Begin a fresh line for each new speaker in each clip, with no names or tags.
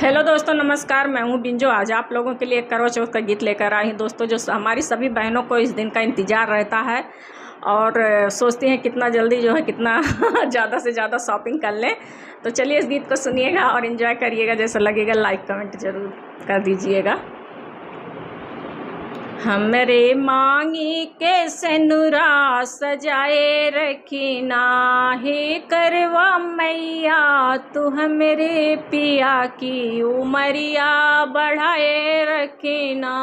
Hello दोस्तों, नमस्कार। मैं हूं बिंजो। आज आप लोगों के लिए एक करवा चौथ का गीत लेकर आई हूं दोस्तों, जो हमारी सभी बहनों को इस दिन का इंतज़ार रहता है और सोचती हैं कितना जल्दी जो है कितना ज़्यादा से ज़्यादा शॉपिंग कर लें। तो चलिए इस गीत को सुनिएगा और एंजॉय करिएगा। जैसा लगेगा लाइक कमेंट ज़रूर कर दीजिएगा। हमरे मांगी के सेनुरा सजाए रखी ना, हे करवा मैया तू हमरे पिया की उमरिया बढ़ाए रखी ना।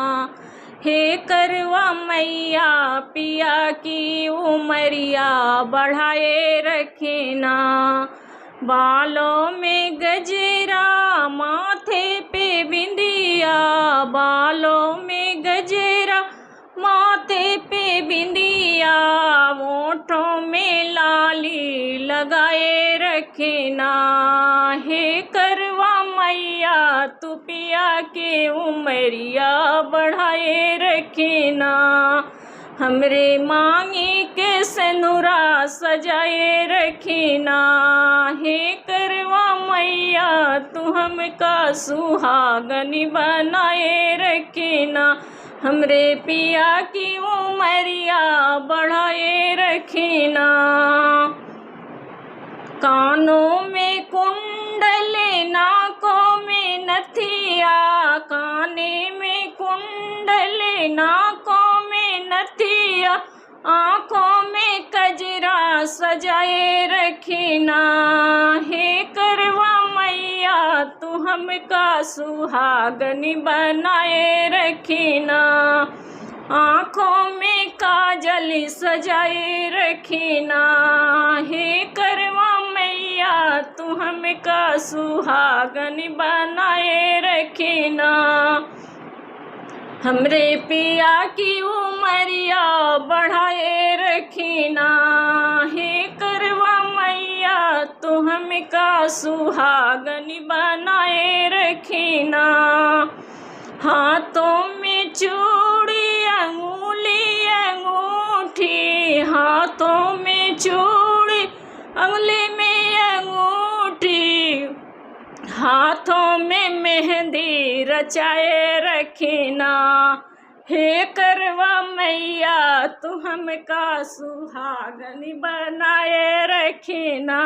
हे करवा मैया पिया की उमरिया बढ़ाए रखी ना। बालों में गजरा माथे पे बिंदिया, बालों में गजरा माथे पे बिंदिया, होठों में लाली लगाए रखना। हे करवा मैया तू पिया के उमरिया बढ़ाए रखना। हमरे मांगी के सेनुरा सजाए रखना। हे करवा मैया तू हमका सुहागनी बनाए रखना। हमरे पिया की उमरिया बढ़ाए रखना। कानों में कुंडले नाकों में नथिया, काने में कुंडले नाकों में नथिया, आँखों में कजरा सजाए रखना। हे करवा मैया तू हमका सुहागनी बनाए रखना। आँखों में काजल सजाए रखना। हे करवा मैया तू हमका सुहागनी बनाए रखना। हमरे पिया की उमरिया बढ़ाए रखना। हे करवा मैया तू हमका सुहागनी बनाए रखना। हाथों में चूड़ी अंगूली अंगूठी, हाथों में चूड़ी अंगुली में अंगूठी, हाथों में मेहंदी रचाए रखना। हे करवा मैया तू हमका सुहागनी बनाए रखना।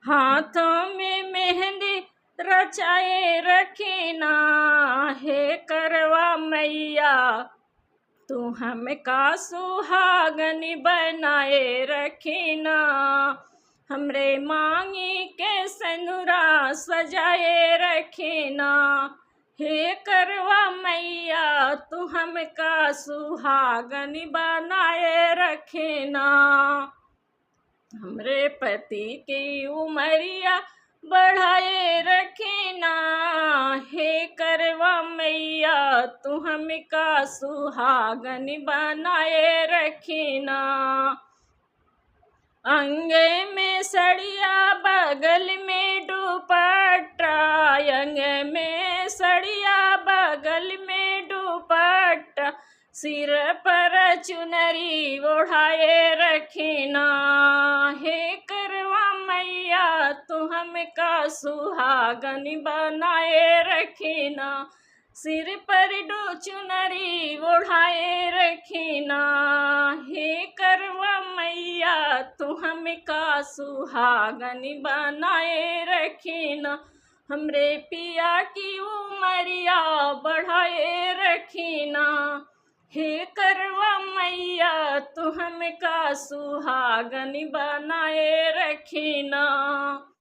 हाथों में मेहंदी रचाए रखना। हे करवा मैया तू हमका सुहागनी बनाए रखना। हमरे मांगी के सेनुरा सजाए रखना। हे करवा मैया तू हमका सुहागनी बनाए रखना। हमरे पति की उमरिया बढ़ाए रखना। हे करवा मैया तू हमका सुहागनी बनाए रखना। अंगे में सड़िया बगल में दुपट्टा, अंगे में सड़िया बगल में दुपट्टा, सिर पर चुनरी ओढ़ाए रखना। हे करवा मैया तू हमका सुहागनी बनाए रखना। सिर पर चुनरी ओढ़ाए रखना। हे करवा मैया तू हमका सुहागनी बनाए रखना। हमरे पिया की उमरिया बढ़ाए रखना। हे करवा मैया तू हमका सुहागनी बनाए रखना।